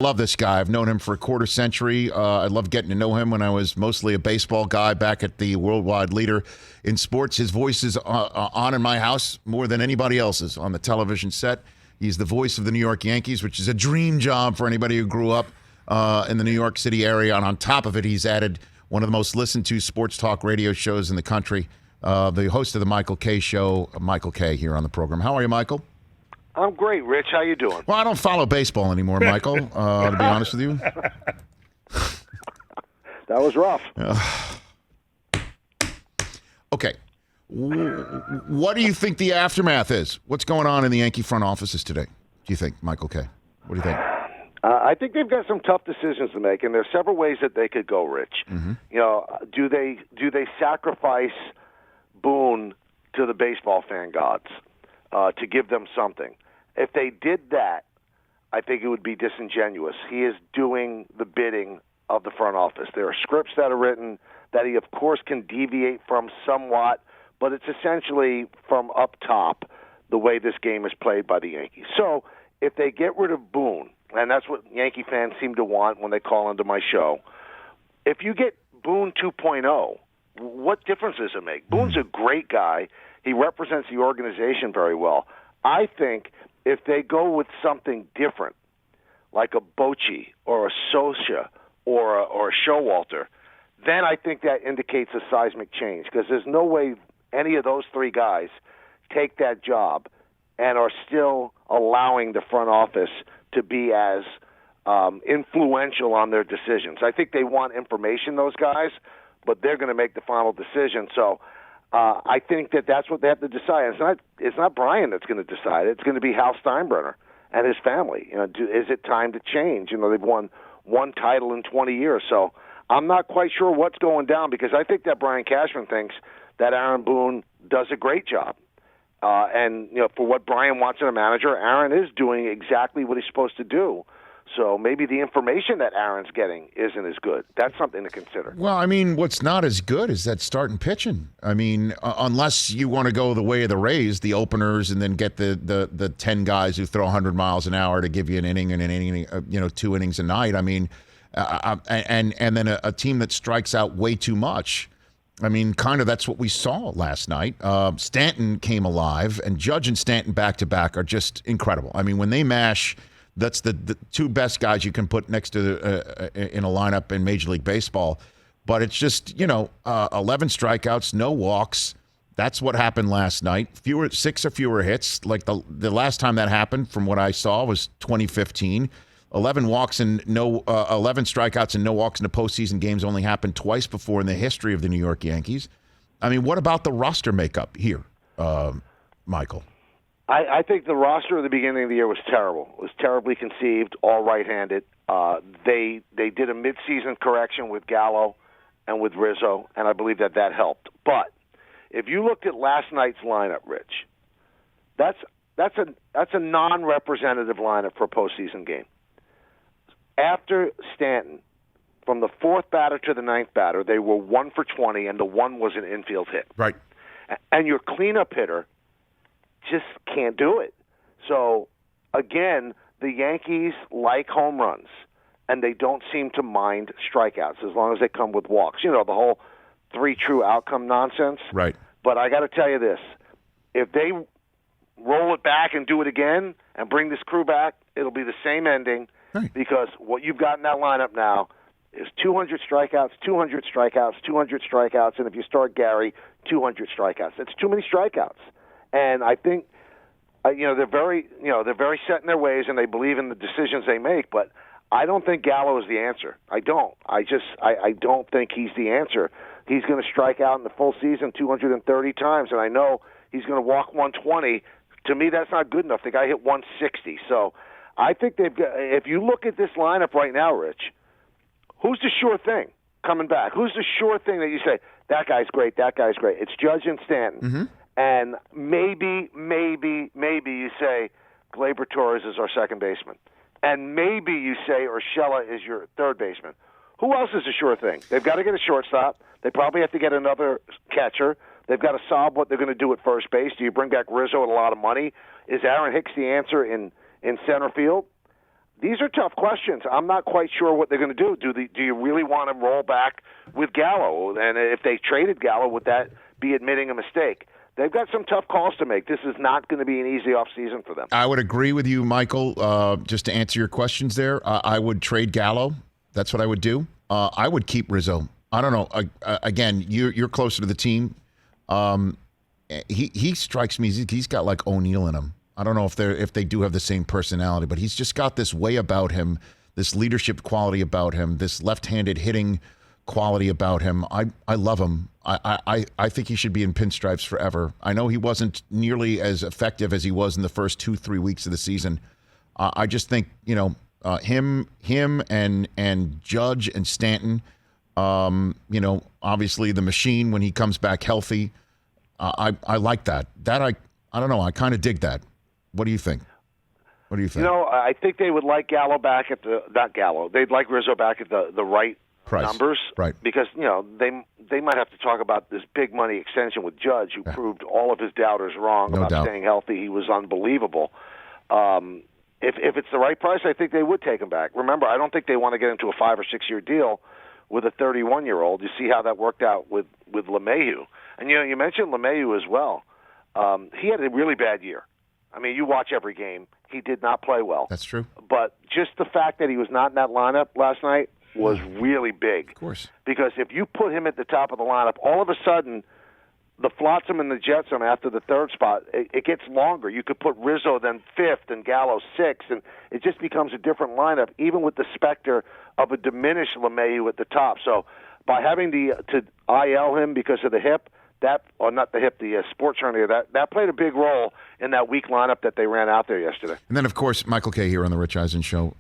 Love this guy. I've known him for a quarter century. I loved getting to know him when I was mostly a baseball guy back at the worldwide leader in sports. His voice is on in my house more than anybody else's on the television set. He's the voice of the New York Yankees, which is a dream job for anybody who grew up in the New York City area. And on top of it, he's added one of the most listened to sports talk radio shows in the country, the host of the Michael K. Show, Michael K. here on the program. How are you, Michael? I'm great, Rich. How you doing? Well, I don't follow baseball anymore, Michael, to be honest with you. That was rough. Okay. What do you think the aftermath is? What's going on in the Yankee front offices today, do you think, Michael K.? What do you think? I think they've got some tough decisions to make, and there's several ways that they could go, Rich. Mm-hmm. You know, do they sacrifice Boone to the baseball fan gods to give them something? If they did that, I think it would be disingenuous. He is doing the bidding of the front office. There are scripts that are written that he, of course, can deviate from somewhat, but it's essentially from up top the way this game is played by the Yankees. So if they get rid of Boone, and that's what Yankee fans seem to want when they call into my show, if you get Boone 2.0, what difference does it make? Boone's a great guy. He represents the organization very well. I think if they go with something different, like a Bochy or a Socia or a Showalter, then I think that indicates a seismic change, because there's no way any of those three guys take that job and are still allowing the front office to be as influential on their decisions. I think they want information, those guys, but they're going to make the final decision. So I think that's what they have to decide. It's not Brian that's going to decide. It's going to be Hal Steinbrenner and his family. You know, is it time to change? You know, they've won one title in 20 years. So I'm not quite sure what's going down, because I think that Brian Cashman thinks that Aaron Boone does a great job. And, you know, for what Brian wants in a manager, Aaron is doing exactly what he's supposed to do. So maybe the information that Aaron's getting isn't as good. That's something to consider. Well, I mean, what's not as good is that starting pitching. I mean, unless you want to go the way of the Rays, the openers, and then get the 10 guys who throw 100 miles an hour to give you an inning and an inning, 2 innings a night. I mean, and then a team that strikes out way too much. I mean, kind of that's what we saw last night. Stanton came alive, and Judge and Stanton back-to-back are just incredible. I mean, when they mash, that's the two best guys you can put next to in a lineup in Major League Baseball. But it's just, 11 strikeouts, no walks. That's what happened last night. 6 or fewer hits. Like the last time that happened, from what I saw, was 2015. 11 walks and 11 strikeouts and no walks in the postseason games only happened twice before in the history of the New York Yankees. I mean, what about the roster makeup here, Michael? I think the roster at the beginning of the year was terrible. It was terribly conceived, all right-handed. They did a midseason correction with Gallo and with Rizzo, and I believe that helped. But if you looked at last night's lineup, Rich, that's a non-representative lineup for a postseason game. After Stanton, from the fourth batter to the ninth batter, they were 1 for 20, and the one was an infield hit. Right. And your cleanup hitter just can't do it. So, again, the Yankees like home runs, and they don't seem to mind strikeouts as long as they come with walks. You know, the whole 3 true outcome nonsense. Right. But I got to tell you this. If they roll it back and do it again and bring this crew back, it'll be the same ending. Right. Because what you've got in that lineup now is 200 strikeouts, 200 strikeouts, 200 strikeouts, and if you start Gary, 200 strikeouts. That's too many strikeouts. And I think they're very set in their ways, and they believe in the decisions they make, but I don't think Gallo is the answer. I don't. I don't think he's the answer. He's going to strike out in the full season 230 times, and I know he's going to walk 120. To me, that's not good enough. The guy hit 160. So I think they've got. If you look at this lineup right now, Rich, who's the sure thing coming back? Who's the sure thing that you say, that guy's great, that guy's great? It's Judge and Stanton. Mm-hmm. And maybe you say Gleyber Torres is our second baseman. And maybe you say Urshela is your third baseman. Who else is a sure thing? They've got to get a shortstop. They probably have to get another catcher. They've got to solve what they're going to do at first base. Do you bring back Rizzo at a lot of money? Is Aaron Hicks the answer in center field? these are tough questions. I'm not quite sure what they're going to do. Do you really want to roll back with Gallo? And if they traded Gallo, would that be admitting a mistake? They've got some tough calls to make. This is not going to be an easy offseason for them. I would agree with you, Michael. Just to answer your questions there, I would trade Gallo. That's what I would do. I would keep Rizzo. I don't know. Again, you're closer to the team. He strikes me. He's got like O'Neal in him. I don't know if they do have the same personality, but he's just got this way about him, this leadership quality about him, this left-handed hitting quality about him. I love him. I think he should be in Pinstripes forever. I know he wasn't nearly as effective as he was in the first 2-3 weeks of the season. I just think him and Judge and Stanton. Obviously the machine when he comes back healthy. I like that. I don't know. I kind of dig that. What do you think? I think they would like Gallo back at not Gallo. They'd like Rizzo back at the right price. Numbers, right? Because they might have to talk about this big money extension with Judge, who proved all of his doubters wrong about staying healthy. He was unbelievable. If it's the right price, I think they would take him back. Remember, I don't think they want to get into a 5 or 6 year deal with a 31-year-old. You see how that worked out with LeMahieu, and you mentioned LeMahieu as well. He had a really bad year. I mean, you watch every game. He did not play well. That's true. But just the fact that he was not in that lineup last night was really big. Of course. Because if you put him at the top of the lineup, all of a sudden, the flotsam and the jetsam after the third spot, it gets longer. You could put Rizzo then fifth and Gallo sixth, and it just becomes a different lineup, even with the specter of a diminished LeMahieu at the top. So by having to IL him because of the hip, the sports hernia, that played a big role in that weak lineup that they ran out there yesterday. And then, of course, Michael Kay here on the Rich Eisen Show.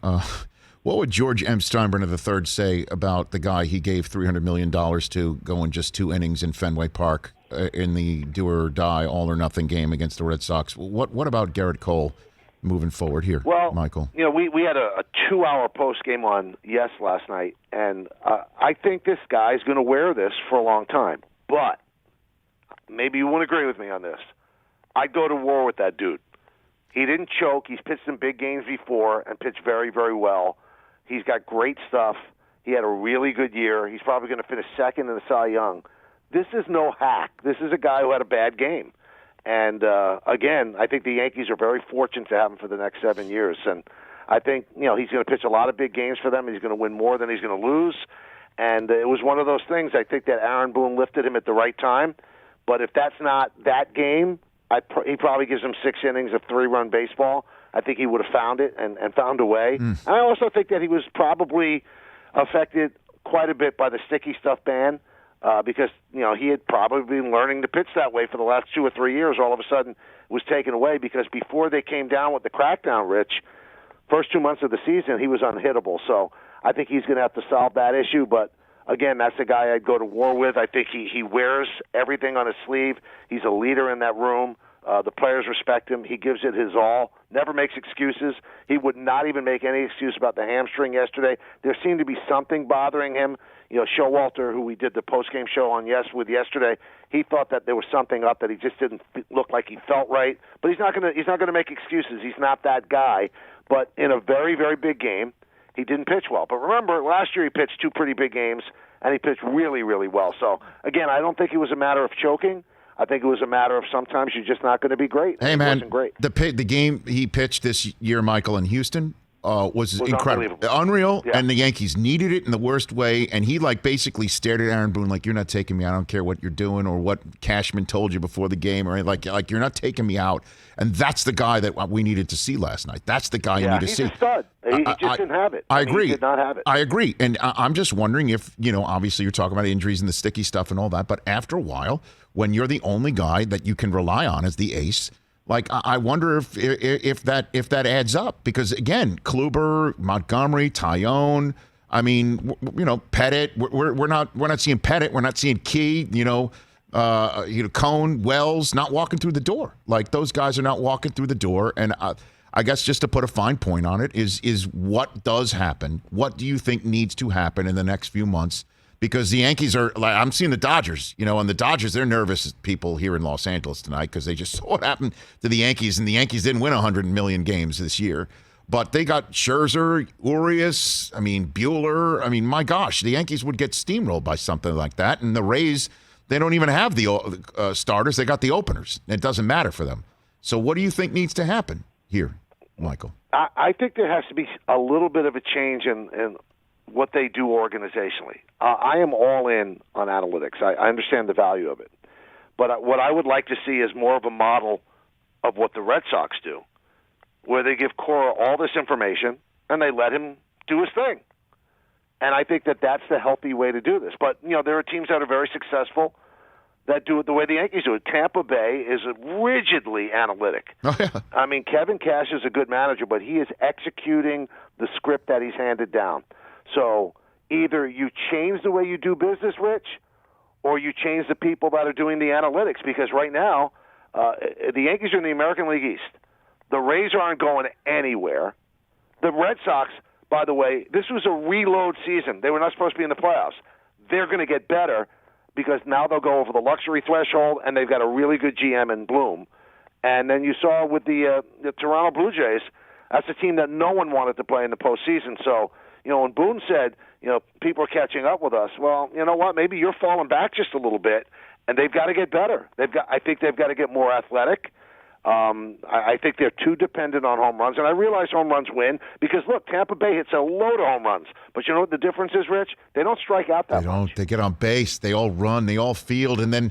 What would George M. Steinbrenner III say about the guy he gave $300 million to go in just 2 innings in Fenway Park in the do-or-die, all-or-nothing game against the Red Sox? What about Gerrit Cole moving forward here, Michael? We had a 2-hour post-game on Yes last night, and I think this guy's going to wear this for a long time. But maybe you won't agree with me on this. I'd go to war with that dude. He didn't choke. He's pitched in big games before and pitched very, very well. He's got great stuff. He had a really good year. He's probably going to finish second in the Cy Young. This is no hack. This is a guy who had a bad game. And, again, I think the Yankees are very fortunate to have him for the next 7 years. And I think, he's going to pitch a lot of big games for them. He's going to win more than he's going to lose. And it was one of those things. I think that Aaron Boone lifted him at the right time. But if that's not that game, he probably gives him 6 innings of 3-run baseball. I think he would have found it and found a way. And I also think that he was probably affected quite a bit by the sticky stuff ban because, he had probably been learning to pitch that way for the last 2 or 3 years. All of a sudden was taken away because before they came down with the crackdown, Rich, first 2 months of the season, he was unhittable. So I think he's going to have to solve that issue. But, again, that's the guy I'd go to war with. I think he wears everything on his sleeve. He's a leader in that room. The players respect him. He gives it his all, never makes excuses. He would not even make any excuse about the hamstring yesterday. There seemed to be something bothering him. Showalter, who we did the post-game show on with yesterday, he thought that there was something up that he just didn't look like he felt right. But he's not going to make excuses. He's not that guy. But in a very, very big game, he didn't pitch well. But remember, last year he pitched 2 pretty big games, and he pitched really, really well. So, again, I don't think it was a matter of choking. I think it was a matter of sometimes you're just not going to be great. Hey, man, wasn't great. The game he pitched this year, Michael, in Houston was incredible. Unreal, yeah. And the Yankees needed it in the worst way, and he basically stared at Aaron Boone like, you're not taking me. I don't care what you're doing or what Cashman told you before the game, or like you're not taking me out. And that's the guy that we needed to see last night. That's the guy you need to see. He's a stud. He just didn't have it. I agree. He did not have it. I agree. And I'm just wondering if, obviously you're talking about injuries and the sticky stuff and all that, but after a while, when you're the only guy that you can rely on as the ace, I wonder if that adds up. Because, again, Kluber, Montgomery, Tyone, I mean, Pettit, we're not seeing Pettit. We're not seeing Key, Cone, Wells not walking through the door. Like, those guys are not walking through the door. And I guess just to put a fine point on it is what does happen? What do you think needs to happen in the next few months? Because the Yankees are, I'm seeing the Dodgers, and the Dodgers, they're nervous people here in Los Angeles tonight because they just saw what happened to the Yankees, and the Yankees didn't win 100 million games this year. But they got Scherzer, Urias, Bueller. My gosh, the Yankees would get steamrolled by something like that. And the Rays, they don't even have the starters. They got the openers. It doesn't matter for them. So what do you think needs to happen here, Michael? I think there has to be a little bit of a change in what they do organizationally. I am all in on analytics. I understand the value of it. But what I would like to see is more of a model of what the Red Sox do, where they give Cora all this information and they let him do his thing. And I think that that's the healthy way to do this. But, there are teams that are very successful that do it the way the Yankees do it. Tampa Bay is rigidly analytic. Oh, yeah. Kevin Cash is a good manager, but he is executing the script that he's handed down. So either you change the way you do business, Rich, or you change the people that are doing the analytics. Because right now, the Yankees are in the American League East. The Rays aren't going anywhere. The Red Sox, by the way, this was a reload season. They were not supposed to be in the playoffs. They're going to get better because now they'll go over the luxury threshold, and they've got a really good GM in Bloom. And then you saw with the Toronto Blue Jays, that's a team that no one wanted to play in the postseason. So, when Boone said, people are catching up with us, well, you know what? Maybe you're falling back just a little bit, and they've got to get better. I think they've got to get more athletic. I think they're too dependent on home runs, and I realize home runs win because, look, Tampa Bay hits a load of home runs. But you know what the difference is, Rich? They don't strike out that much. They get on base. They all run. They all field. And then,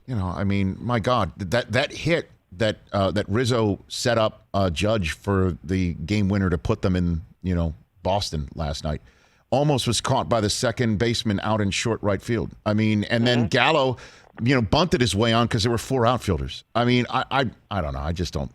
my God, that hit that Rizzo set up Judge for the game winner to put them in, Boston last night, almost was caught by the second baseman out in short right field. Then Gallo, bunted his way on because there were four outfielders. I don't know. I just don't.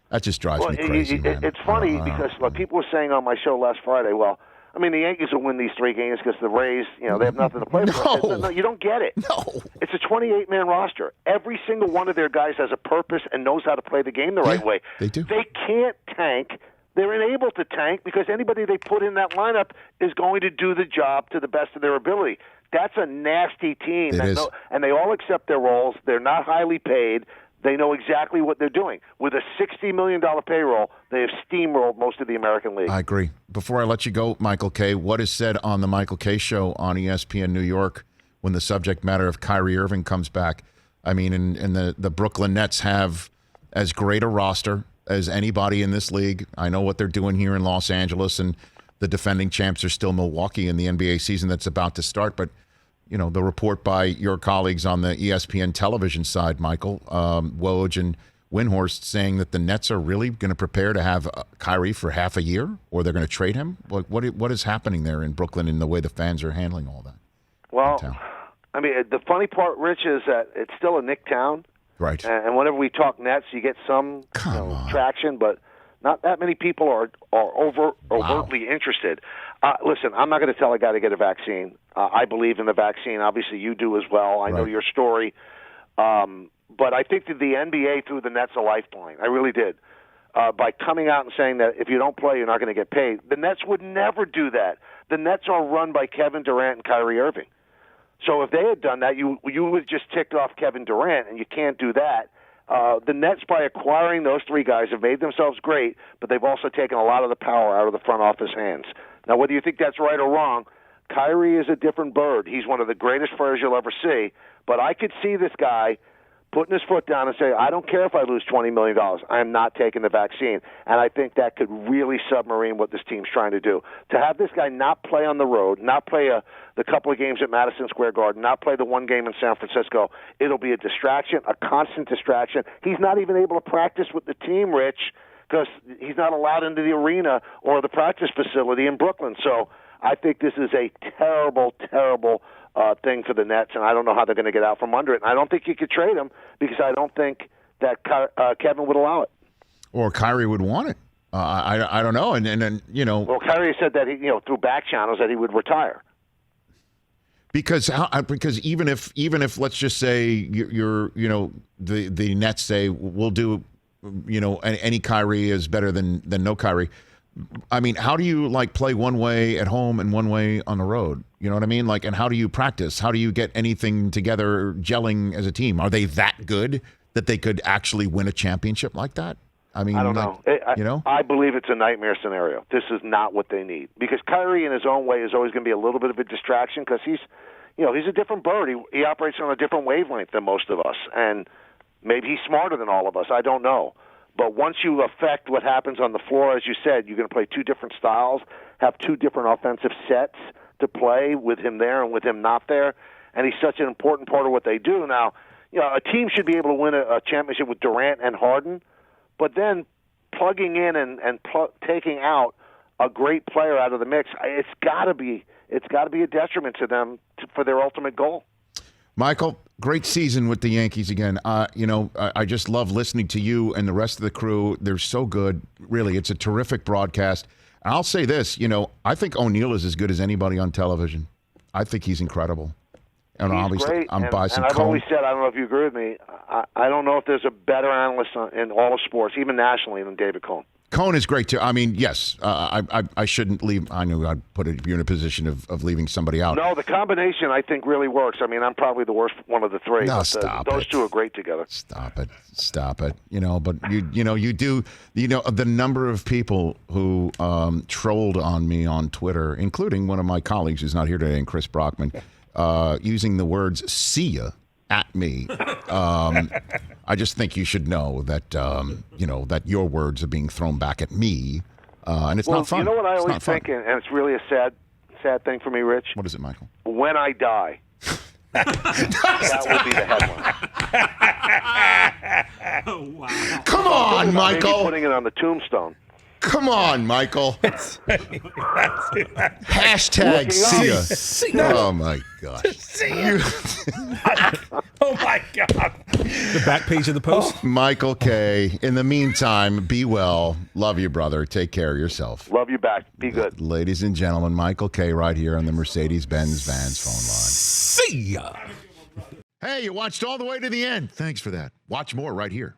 That just drives me crazy, man. It's funny because people were saying on my show last Friday, the Yankees will win these three games because the Rays, they have nothing to play for. No, you don't get it. No. It's a 28-man roster. Every single one of their guys has a purpose and knows how to play the game the right way. They do. They can't tank. They're unable to tank because anybody they put in that lineup is going to do the job to the best of their ability. That's a nasty team. And they all accept their roles. They're not highly paid. They know exactly what they're doing. With a $60 million payroll, they have steamrolled most of the American League. I agree. Before I let you go, Michael K., what is said on the Michael K. Show on ESPN New York when the subject matter of Kyrie Irving comes back? And the Brooklyn Nets have as great a roster as anybody in this league. I know what they're doing here in Los Angeles, and the defending champs are still Milwaukee in the NBA season that's about to start. But, the report by your colleagues on the ESPN television side, Michael, Woj and Windhorst, saying that the Nets are really going to prepare to have Kyrie for half a year, or they're going to trade him. What is happening there in Brooklyn in the way the fans are handling all that? Well, the funny part, Rich, is that it's still a Knick town. Right. And whenever we talk Nets, you get some traction, but not that many people are overtly interested. Listen, I'm not going to tell a guy to get a vaccine. I believe in the vaccine. Obviously, you do as well. I know your story. But I think that the NBA threw the Nets a lifeline. I really did. By coming out and saying that if you don't play, you're not going to get paid. The Nets would never do that. The Nets are run by Kevin Durant and Kyrie Irving. So if they had done that, you would have just ticked off Kevin Durant, and you can't do that. The Nets, by acquiring those three guys, have made themselves great, but they've also taken a lot of the power out of the front office hands. Now, whether you think that's right or wrong, Kyrie is a different bird. He's one of the greatest players you'll ever see, but I could see this guy putting his foot down and say, I don't care if I lose $20 million. I am not taking the vaccine. And I think that could really submarine what this team's trying to do. To have this guy not play on the road, not play the couple of games at Madison Square Garden, not play the one game in San Francisco, it'll be a distraction, a constant distraction. He's not even able to practice with the team, Rich, because he's not allowed into the arena or the practice facility in Brooklyn. So I think this is a terrible, terrible thing for the Nets, and I don't know how they're going to get out from under it. And I don't think you could trade him because I don't think that Kevin would allow it. Or Kyrie would want it. I don't know. And then, Well, Kyrie said that, through back channels that he would retire. Because even if let's just say the Nets say we'll do any Kyrie is better than no Kyrie. I mean, how do you play one way at home and one way on the road? You know what I mean? And how do you practice? How do you get anything together gelling as a team? Are they that good that they could actually win a championship like that? I mean, I don't know. I believe it's a nightmare scenario. This is not what they need because Kyrie, in his own way, is always going to be a little bit of a distraction because he's a different bird. He operates on a different wavelength than most of us, and maybe he's smarter than all of us. I don't know. But once you affect what happens on the floor, as you said, you're going to play two different styles, have two different offensive sets to play with him there and with him not there, and he's such an important part of what they do. Now, a team should be able to win a championship with Durant and Harden, but then plugging in and taking out a great player out of the mix, it's got to be a detriment to them for their ultimate goal. Michael, great season with the Yankees again. I just love listening to you and the rest of the crew. They're so good. Really, it's a terrific broadcast. And I'll say this, I think O'Neill is as good as anybody on television. I think he's incredible. And he's obviously, great. I'm biased. And I've always said, I don't know if you agree with me, I don't know if there's a better analyst in all of sports, even nationally, than David Cohn. Cohn is great, too. I mean, yes, I shouldn't leave. I knew I'd put you in a position of leaving somebody out. No, the combination, I think, really works. I mean, I'm probably the worst one of the three. No, but stop those it. two are great together. Stop it. But you do, the number of people who trolled on me on Twitter, including one of my colleagues who's not here today, and Chris Brockman, using the words "see ya" at me. I just think you should know that that your words are being thrown back at me, and it's not fun. You know what I always think, and it's really a sad thing for me, Rich? What is it, Michael? When I die, that will be the headline. Oh, wow. Come on, Michael. Maybe putting it on the tombstone. Come on, Michael. Hashtag see ya. Oh, my gosh. Oh, my God. The back page of the Post. Michael K. In the meantime, be well. Love you, brother. Take care of yourself. Love you back. Be good. Ladies and gentlemen, Michael K. right here on the Mercedes-Benz Vans phone line. See ya. Hey, you watched all the way to the end. Thanks for that. Watch more right here.